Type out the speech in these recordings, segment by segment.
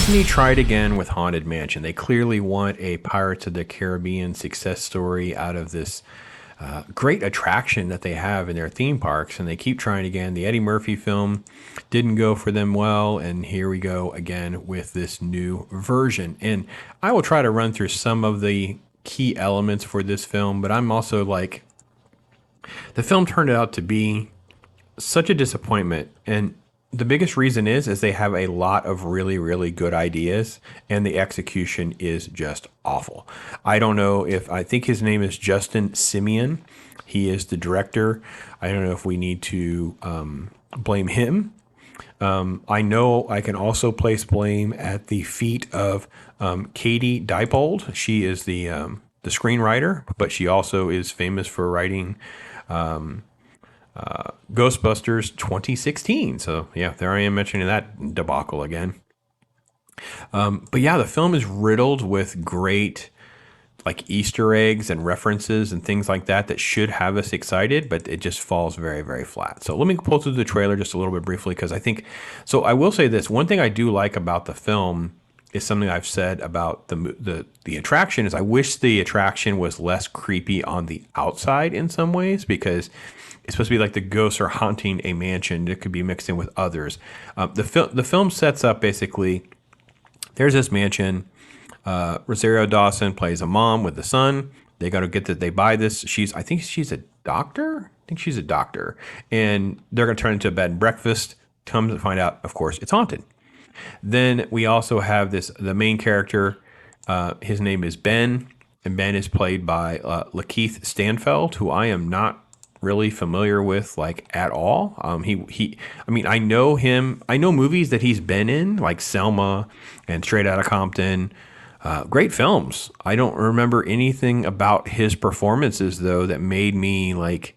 Disney tried again with Haunted Mansion. They clearly want a Pirates of the Caribbean success story out of this great attraction that they have in their theme parks, and they keep trying again. The Eddie Murphy film didn't go for them well, and here we go again with this new version. And I will try to run through some of the key elements for this film, but I'm also like, the film turned out to be such a disappointment. And the biggest reason is they have a lot of really, really good ideas, and the execution is just awful. I don't know if, I think his name is Justin Simeon. He is the director. I don't know if we need to blame him. I know I can also place blame at the feet of Katie Dippold. She is the screenwriter, but she also is famous for writing Ghostbusters 2016. So yeah, there I am mentioning that debacle again. But yeah, the film is riddled with great like Easter eggs and references and things like that that should have us excited, but it just falls very, very flat. So let me pull through the trailer just a little bit briefly, because I think, so I will say this, one thing I do like about the film is something I've said about the attraction is I wish the attraction was less creepy on the outside in some ways, because it's supposed to be like the ghosts are haunting a mansion. It could be mixed in with others. The film sets up basically, there's this mansion. Rosario Dawson plays a mom with a son. They got to get that. They buy this. I think she's a doctor. And they're going to turn into a bed and breakfast. Come to find out, of course, it's haunted. Then we also have the main character. His name is Ben, and Ben is played by Lakeith Stanfield, who I am not really familiar with like at all. I mean, I know him. I know movies that he's been in, like Selma and Straight Outta Compton. Great films. I don't remember anything about his performances though that made me like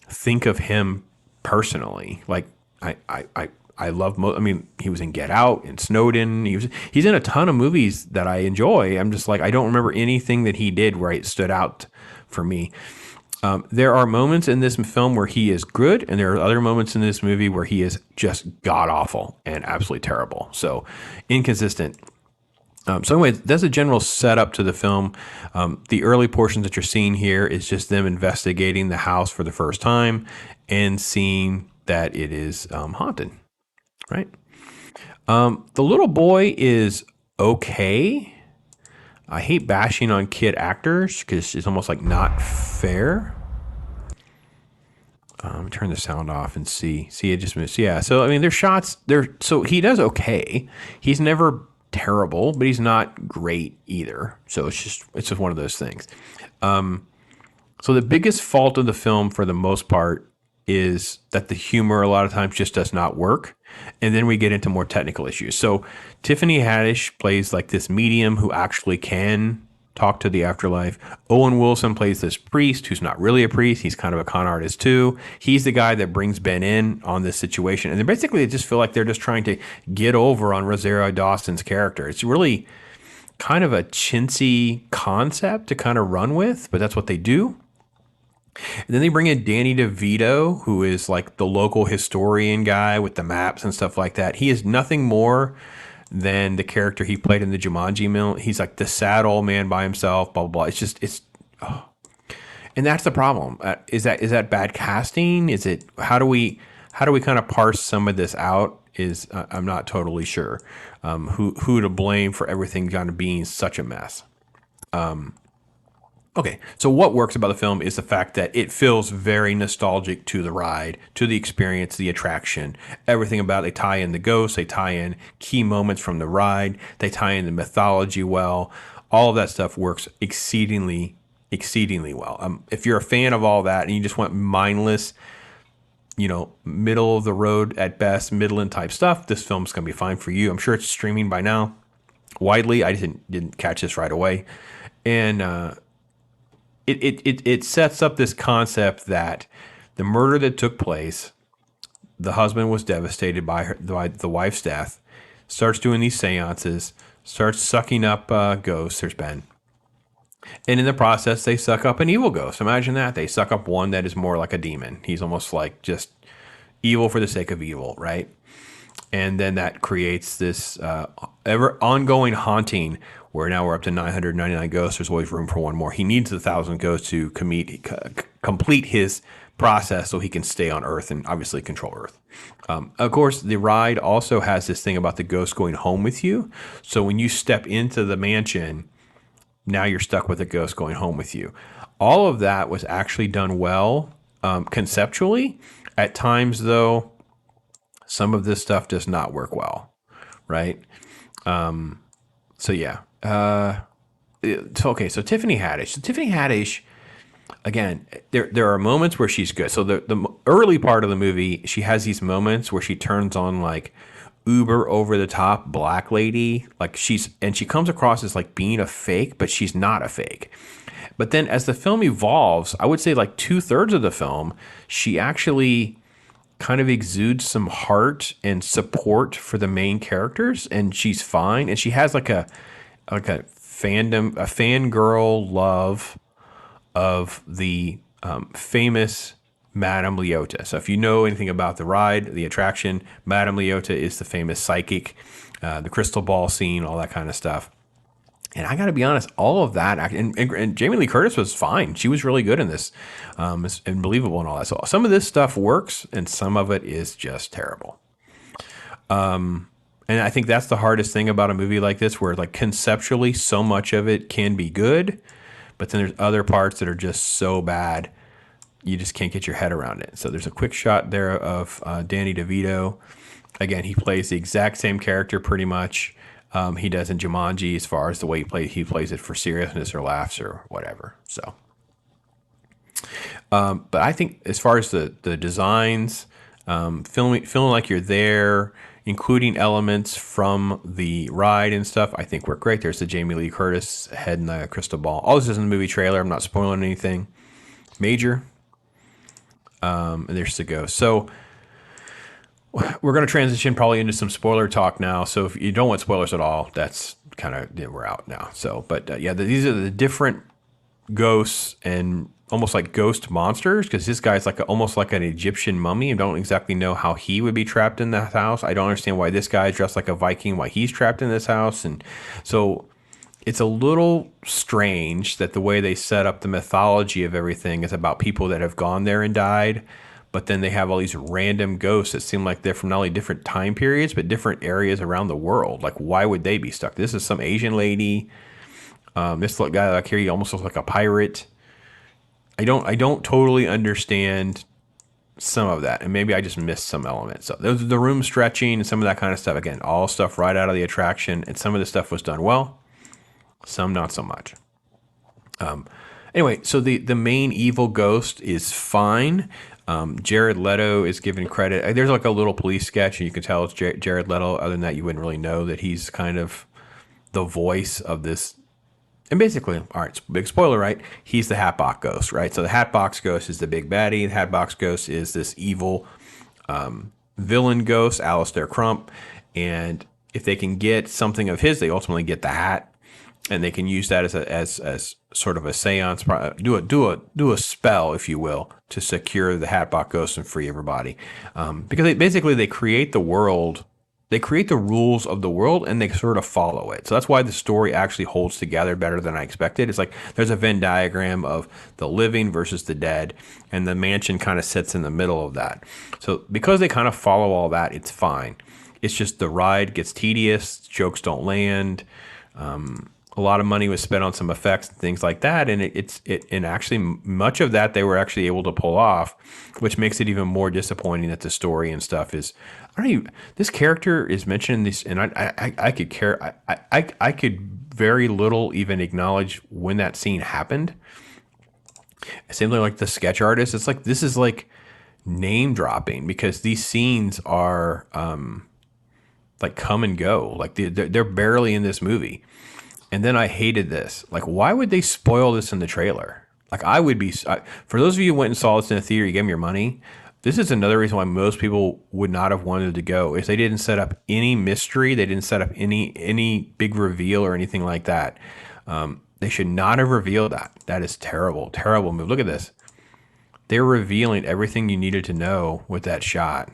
think of him personally. Like I love. I mean, he was in Get Out and Snowden. He's in a ton of movies that I enjoy. I'm just like, I don't remember anything that he did where it stood out for me. There are moments in this film where he is good, and there are other moments in this movie where he is just god awful and absolutely terrible. So inconsistent. So anyway, that's a general setup to the film. The early portions that you're seeing here is just them investigating the house for the first time and seeing that it is haunted, right? The little boy is okay. I hate bashing on kid actors because it's almost like not fair. Turn the sound off and see it just moves. Yeah. So, I mean, there's shots there. So he does okay. He's never terrible, but he's not great either. So it's just one of those things. So the biggest fault of the film for the most part is that the humor a lot of times just does not work. And then we get into more technical issues. So Tiffany Haddish plays like this medium who actually can talk to the afterlife. Owen Wilson plays this priest who's not really a priest. He's kind of a con artist too. He's the guy that brings Ben in on this situation. And then basically, I just feel like they're just trying to get over on Rosario Dawson's character. It's really kind of a chintzy concept to kind of run with, but that's what they do. And then they bring in Danny DeVito, who is like the local historian guy with the maps and stuff like that. He is nothing more than the character he played in the Jumanji film. He's like the sad old man by himself, blah, blah, blah. And that's the problem. Is that bad casting? Is it, how do we kind of parse some of this out? I'm not totally sure who to blame for everything kind of being such a mess. Okay, so what works about the film is the fact that it feels very nostalgic to the ride, to the experience, the attraction, everything about it. They tie in the ghosts, they tie in key moments from the ride, they tie in the mythology well. All of that stuff works exceedingly well. If you're a fan of all that and you just want mindless, middle of the road at best, Midland type stuff, this film's going to be fine for you. I'm sure it's streaming by now widely. I didn't catch this right away. And It sets up this concept that the murder that took place, the husband was devastated by the wife's death, starts doing these seances, starts sucking up ghosts. There's Ben. And in the process, they suck up an evil ghost. Imagine that. They suck up one that is more like a demon. He's almost like just evil for the sake of evil, right? And then that creates this ever ongoing haunting where now we're up to 999 ghosts. There's always room for one more. He needs 1,000 ghosts to complete his process so he can stay on Earth and obviously control Earth. Of course, the ride also has this thing about the ghost going home with you. So when you step into the mansion, now you're stuck with a ghost going home with you. All of that was actually done well conceptually. At times, though, some of this stuff does not work well, right? So yeah. So Tiffany Haddish. So Tiffany Haddish, again, there are moments where she's good. So the early part of the movie, she has these moments where she turns on like uber over the top black lady, like she comes across as like being a fake, but she's not a fake. But then as the film evolves, I would say like 2/3 of the film, she actually kind of exudes some heart and support for the main characters, and she's fine. And she has like a fangirl love of the famous Madame Leota. So if you know anything about the ride, the attraction, Madame Leota is the famous psychic, the crystal ball scene, all that kind of stuff. And I got to be honest, all of that, and Jamie Lee Curtis was fine. She was really good in this, and believable and all that. So some of this stuff works, and some of it is just terrible. And I think that's the hardest thing about a movie like this, where like conceptually, so much of it can be good, but then there's other parts that are just so bad, you just can't get your head around it. So there's a quick shot there of Danny DeVito. Again, he plays the exact same character pretty much. He does in Jumanji as far as the way he plays it for seriousness or laughs or whatever. So, but I think as far as the designs, feeling like you're there, including elements from the ride and stuff, I think work great. There's the Jamie Lee Curtis head in the crystal ball. All this is in the movie trailer. I'm not spoiling anything major. And there's the ghost. So we're going to transition probably into some spoiler talk now. So if you don't want spoilers at all, that's kind of, we're out now. So, but these are the different ghosts and almost like ghost monsters, because this guy's like almost like an Egyptian mummy. I don't exactly know how he would be trapped in that house. I don't understand why this guy is dressed like a Viking, why he's trapped in this house. And so it's a little strange that the way they set up the mythology of everything is about people that have gone there and died. But then they have all these random ghosts that seem like they're from not only different time periods, but different areas around the world. Like, why would they be stuck? This is some Asian lady. This guy like here, he almost looks like a pirate. I don't totally understand some of that, and maybe I just missed some elements. So those are the room stretching and some of that kind of stuff. Again, all stuff right out of the attraction, and some of the stuff was done well, some not so much. Anyway, so the main evil ghost is fine. Jared Leto is given credit. There's like a little police sketch, and you can tell it's Jared Leto. Other than that, you wouldn't really know that he's kind of the voice of this. And basically, all right, big spoiler, right? He's the Hatbox Ghost, right? So the Hatbox Ghost is the big baddie. The Hatbox Ghost is this evil villain ghost, Alistair Crump. And if they can get something of his, they ultimately get the hat, and they can use that as sort of a seance, do a spell, if you will, to secure the Hatbox Ghost and free everybody. Because they create the world. They create the rules of the world, and they sort of follow it. So that's why the story actually holds together better than I expected. It's like there's a Venn diagram of the living versus the dead, and the mansion kind of sits in the middle of that. So because they kind of follow all that, it's fine. It's just the ride gets tedious, jokes don't land. A lot of money was spent on some effects and things like that, and and actually much of that they were actually able to pull off, which makes it even more disappointing that the story and stuff is. This character is mentioned in this, and I could care. I could very little even acknowledge when that scene happened. Same thing like the sketch artist. It's like this is like name dropping, because these scenes are like come and go. Like they're barely in this movie. And then I hated this. Like, why would they spoil this in the trailer? Like, I would be for those of you who went and saw this in the theater, you gave me your money. This is another reason why most people would not have wanted to go, is they didn't set up any mystery. They didn't set up any big reveal or anything like that. They should not have revealed that. That is terrible, terrible move. Look at this. They're revealing everything you needed to know with that shot.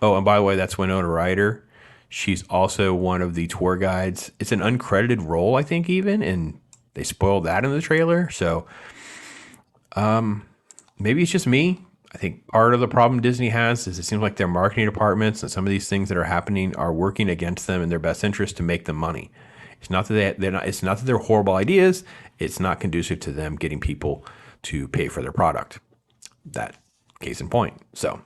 Oh, and by the way, that's Winona Ryder. She's also one of the tour guides. It's an uncredited role, I think, even, and they spoiled that in the trailer. So maybe it's just me. I think part of the problem Disney has is it seems like their marketing departments and some of these things that are happening are working against them in their best interest to make them money. It's not that they're not. It's not that they're horrible ideas. It's not conducive to them getting people to pay for their product. That case in point. So,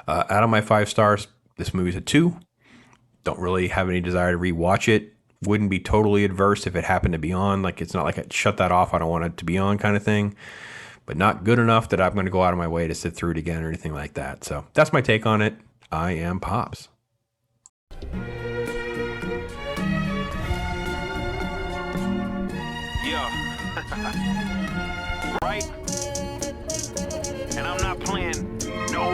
out of my 5 stars, this movie's a 2. Don't really have any desire to rewatch it. Wouldn't be totally adverse if it happened to be on. Like, it's not like I shut that off. I don't want it to be on kind of thing. But not good enough that I'm going to go out of my way to sit through it again or anything like that. So that's my take on it. I am Pops. Yeah. Right? And I'm not playing no